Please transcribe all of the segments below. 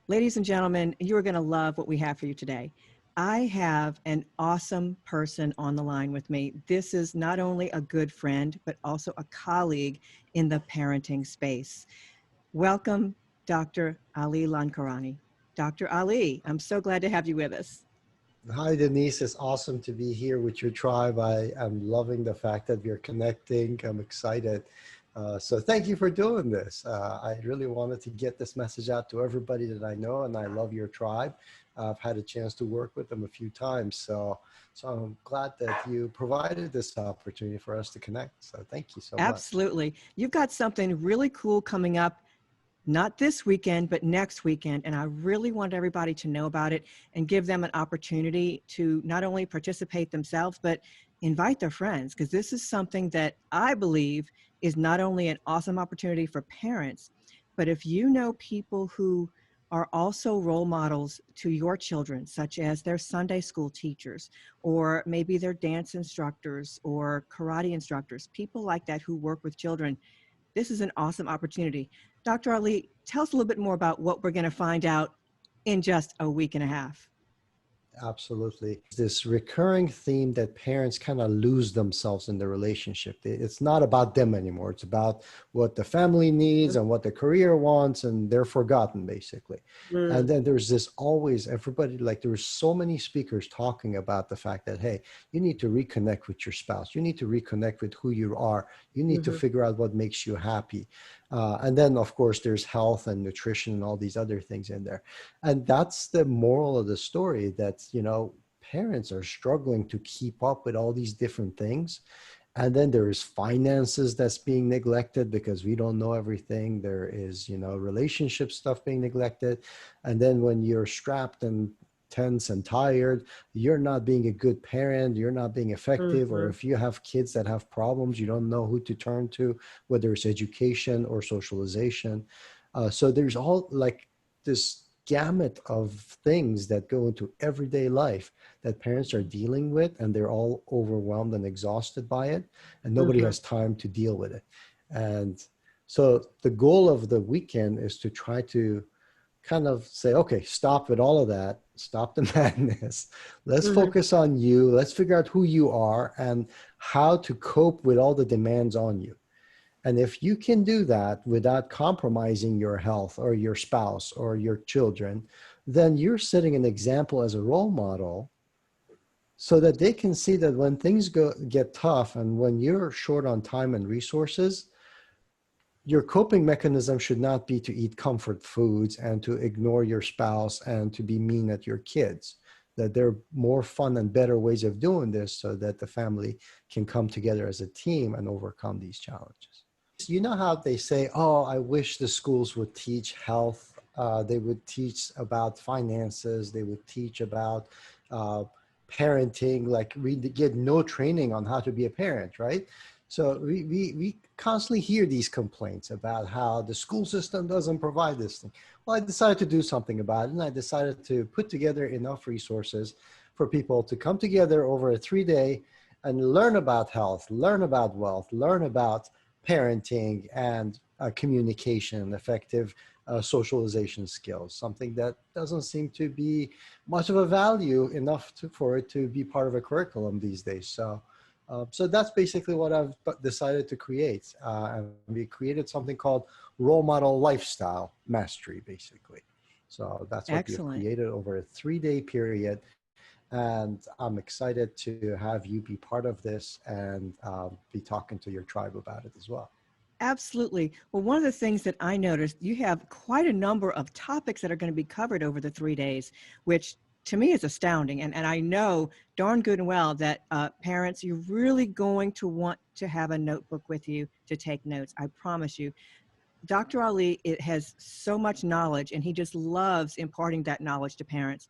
Ladies and gentlemen, you are going to love what we have for you today. I have an awesome person on the line with me. This is not only a good friend, but also a colleague in the parenting space. Welcome, Dr. Ali Lankerani. Dr. Ali, I'm so glad to have you with us. Hi, Denise. It's awesome to be here with your tribe. I am loving the fact that we're connecting. I'm excited. So thank you for doing this. I really wanted to get this message out to everybody that I know, and I love your tribe. I've had a chance to work with them a few times. So I'm glad that you provided this opportunity for us to connect. So thank you so much. Absolutely. You've got something really cool coming up, not this weekend, but next weekend. And I really want everybody to know about it and give them an opportunity to not only participate themselves, but invite their friends, because this is something that I believe is not only an awesome opportunity for parents, but if you know people who are also role models to your children, such as their Sunday school teachers, or maybe their dance instructors or karate instructors, people like that who work with children, this is an awesome opportunity. Dr. Ali, tell us a little bit more about what we're going to find out in just a week and a half. Absolutely. This recurring theme that parents kind of lose themselves in the relationship. It's not about them anymore. It's about what the family needs and what the career wants, and they're forgotten basically. And then there's this always everybody, like there were so many speakers talking about the fact that, hey, you need to reconnect with your spouse. You need to reconnect with who you are. You need to figure out what makes you happy. And then, of course, there's health and nutrition and all these other things in there. And that's the moral of the story, that, parents are struggling to keep up with all these different things. And then there's finances that's being neglected because we don't know everything. There is, relationship stuff being neglected. And then when you're strapped and tense and tired, you're not being a good parent, you're not being effective, or if you have kids that have problems, you don't know who to turn to, whether it's education or socialization. So there's all like this gamut of things that go into everyday life that parents are dealing with, and they're all overwhelmed and exhausted by it, and nobody has time to deal with it. And so the goal of the weekend is to try to kind of say, okay, stop with all of that, stop the madness. Let's focus on you. Let's figure out who you are and how to cope with all the demands on you. And if you can do that without compromising your health or your spouse or your children, then you're setting an example as a role model so that they can see that when things get tough and when you're short on time and resources, your coping mechanism should not be to eat comfort foods and to ignore your spouse and to be mean at your kids. That there are more fun and better ways of doing this so that the family can come together as a team and overcome these challenges. You know how they say, oh, I wish the schools would teach health. They would teach about finances. They would teach about parenting. Like we get no training on how to be a parent, right? So we constantly hear these complaints about how the school system doesn't provide this thing. Well, I decided to do something about it, and I decided to put together enough resources for people to come together over a 3-day and learn about health, learn about wealth, learn about parenting and communication, effective socialization skills, something that doesn't seem to be much of a value enough for it to be part of a curriculum these days. So that's basically what I've decided to create. And we created something called Role Model Lifestyle Mastery, basically. So that's what we've Excellent. created over a 3-day period. And I'm excited to have you be part of this and be talking to your tribe about it as well. Absolutely. Well, one of the things that I noticed, you have quite a number of topics that are going to be covered over the 3 days, which to me is astounding. And I know darn good and well that parents, you're really going to want to have a notebook with you to take notes. I promise you. Dr. Ali, it has so much knowledge, and he just loves imparting that knowledge to parents.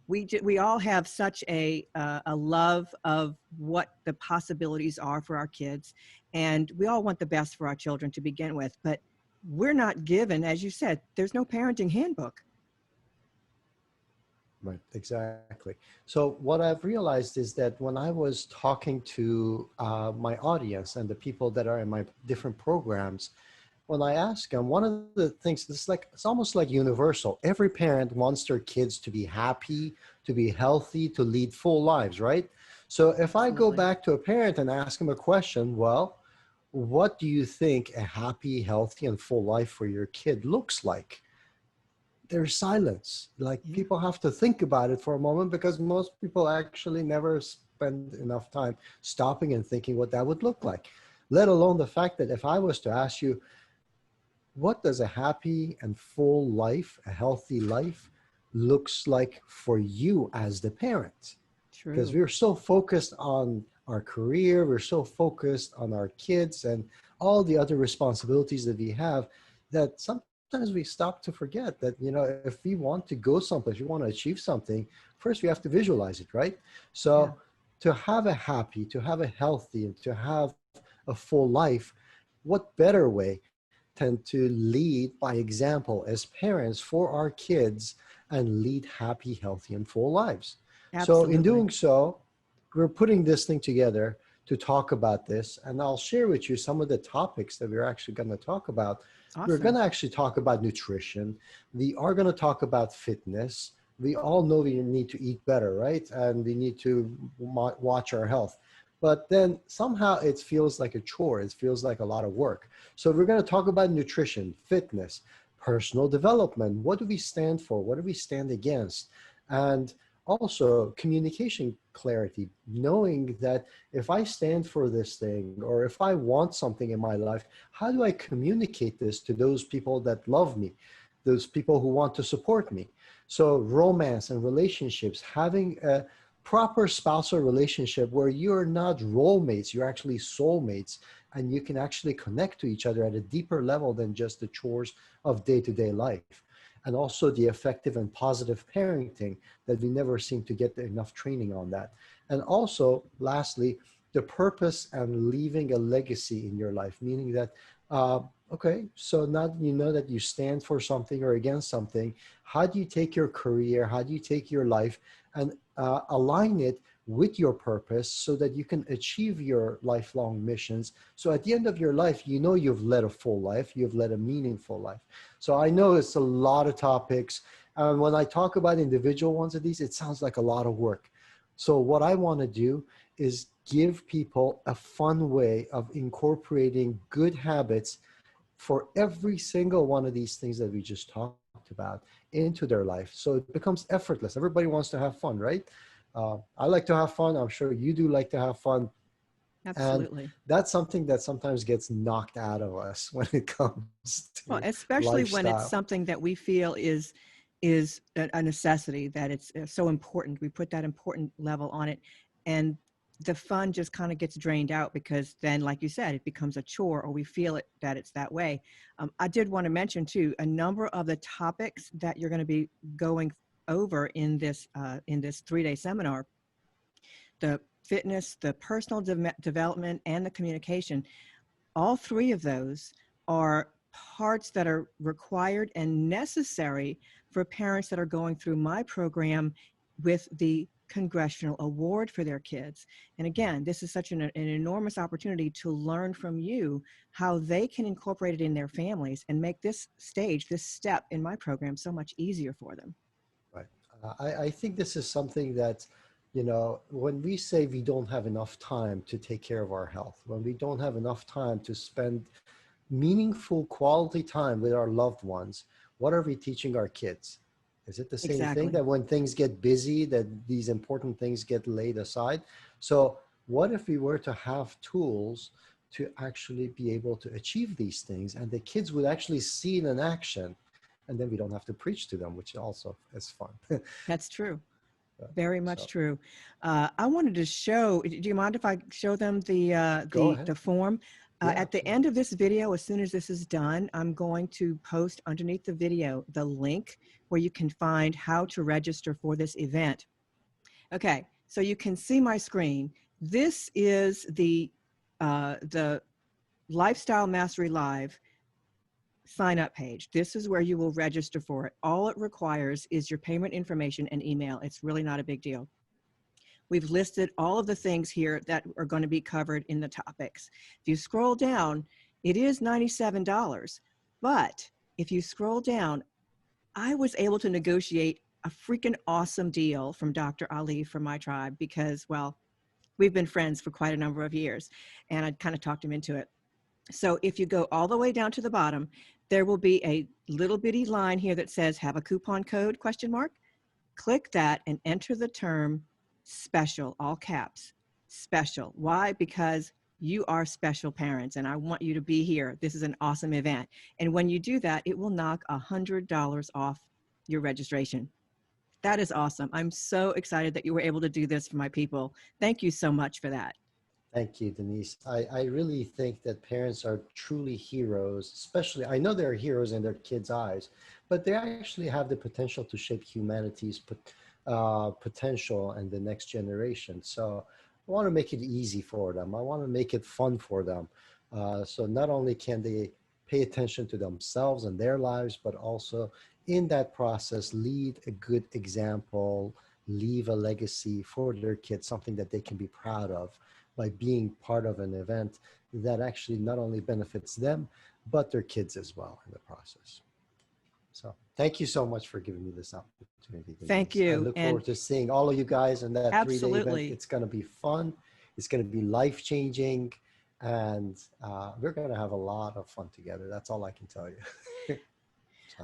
We all have such a love of what the possibilities are for our kids, and we all want the best for our children to begin with, but we're not given, as you said, there's no parenting handbook. Right, exactly. So what I've realized is that when I was talking to my audience and the people that are in my different programs, when I ask them, one of the things, it's almost like universal. Every parent wants their kids to be happy, to be healthy, to lead full lives, right? So if I go Absolutely. back to a parent and ask them a question, well, what do you think a happy, healthy, and full life for your kid looks like? There's silence. Like, Yeah. people have to think about it for a moment, because most people actually never spend enough time stopping and thinking what that would look like. Let alone the fact that if I was to ask you, what does a happy and full life, a healthy life, looks like for you as the parent? Because True. we're so focused on our career, we're so focused on our kids and all the other responsibilities that we have, that sometimes we stop to forget that, if we want to go someplace, we want to achieve something, first we have to visualize it, right? Yeah. So to have a happy, to have a healthy, and to have a full life, what better way tend to lead by example as parents for our kids, and lead happy, healthy, and full lives. So in Absolutely. doing so, we're putting this thing together to talk about this. And I'll share with you some of the topics that we're actually going to talk about. We're going Awesome. to actually talk about nutrition. We are going to talk about fitness. We all know we need to eat better, right? And we need to watch our health. But then somehow it feels like a chore. It feels like a lot of work. So we're going to talk about nutrition, fitness, personal development. What do we stand for? What do we stand against? And also communication clarity, knowing that if I stand for this thing, or if I want something in my life, how do I communicate this to those people that love me, those people who want to support me? So romance and relationships, having a proper spousal relationship where you're not role mates, you're actually soulmates, and you can actually connect to each other at a deeper level than just the chores of day-to-day life. And also the effective and positive parenting, that we never seem to get enough training on that. And also, lastly, the purpose and leaving a legacy in your life, meaning that, okay, so now you know that you stand for something or against something. How do you take your career? How do you take your life and align it with your purpose, so that you can achieve your lifelong missions? So at the end of your life, you know you've led a full life, you've led a meaningful life. So I know it's a lot of topics. And when I talk about individual ones of these, it sounds like a lot of work. So what I want to do is give people a fun way of incorporating good habits for every single one of these things that we just talked about into their life. So it becomes effortless. Everybody wants to have fun, right? I like to have fun. I'm sure you do like to have fun. And Absolutely. that's something that sometimes gets knocked out of us when it comes Well, to especially when it's lifestyle. something that we feel is a necessity, that it's so important. We put that important level on it, and the fun just kind of gets drained out, because then, like you said, it becomes a chore, or we feel it that it's that way. I did want to mention too, a number of the topics that you're going to be going over in this 3-day seminar: the fitness, the personal development, and the communication. All three of those are parts that are required and necessary for parents that are going through my program with the Congressional Award for their kids. And again, this is such an enormous opportunity to learn from you how they can incorporate it in their families and make this stage, this step in my program, so much easier for them. Right. I think this is something that, when we say we don't have enough time to take care of our health, when we don't have enough time to spend meaningful quality time with our loved ones, what are we teaching our kids? Is it the same thing, Exactly. that when things get busy, that these important things get laid aside? So what if we were to have tools to actually be able to achieve these things, and the kids would actually see it in action, and then we don't have to preach to them, which also is fun. That's true. Very much So true. I wanted to show, do you mind if I show them go ahead. the form? Yeah, At the absolutely. end of this video, as soon as this is done, I'm going to post underneath the video the link where you can find how to register for this event. Okay, so you can see my screen. This is the Lifestyle Mastery Live sign up page. This is where you will register for it. All it requires is your payment information and email. It's really not a big deal. We've listed all of the things here that are going to be covered in the topics. If you scroll down, It is $97. But if you scroll down, I was able to negotiate a freaking awesome deal from Dr. Ali from my tribe because, well, we've been friends for quite a number of years, and I kind of talked him into it. So if you go all the way down to the bottom, there will be a little bitty line here that says have a coupon code question mark. Click that and enter the term special, all caps, special. Why? Because you are special parents and I want you to be here. This is an awesome event. And when you do that, it will knock $100 off your registration. That is awesome. I'm so excited that you were able to do this for my people. Thank you so much for that. Thank you, Denise. I really think that parents are truly heroes, especially, I know they're heroes in their kids' eyes, but they actually have the potential to shape humanity's potential and the next generation. So I want to make it easy for them. I want to make it fun for them. So not only can they pay attention to themselves and their lives, but also in that process, lead a good example, leave a legacy for their kids, something that they can be proud of by being part of an event that actually not only benefits them, but their kids as well in the process. So thank you so much for giving me this opportunity, Thank Denise. I you. look And forward to seeing all of you guys in that 3-day event. absolutely. It's going to be fun. It's going to be life-changing. And we're going to have a lot of fun together. That's all I can tell you.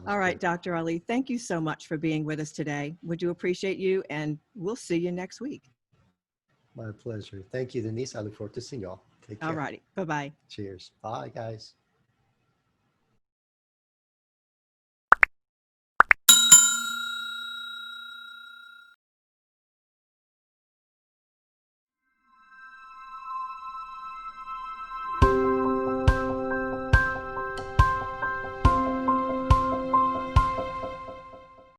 All right, Good. Dr. Ali, thank you so much for being with us today. We do appreciate you, and we'll see you next week. My pleasure. Thank you, Denise. I look forward to seeing y'all. Take All care. righty. Bye-bye. Cheers. Bye, guys.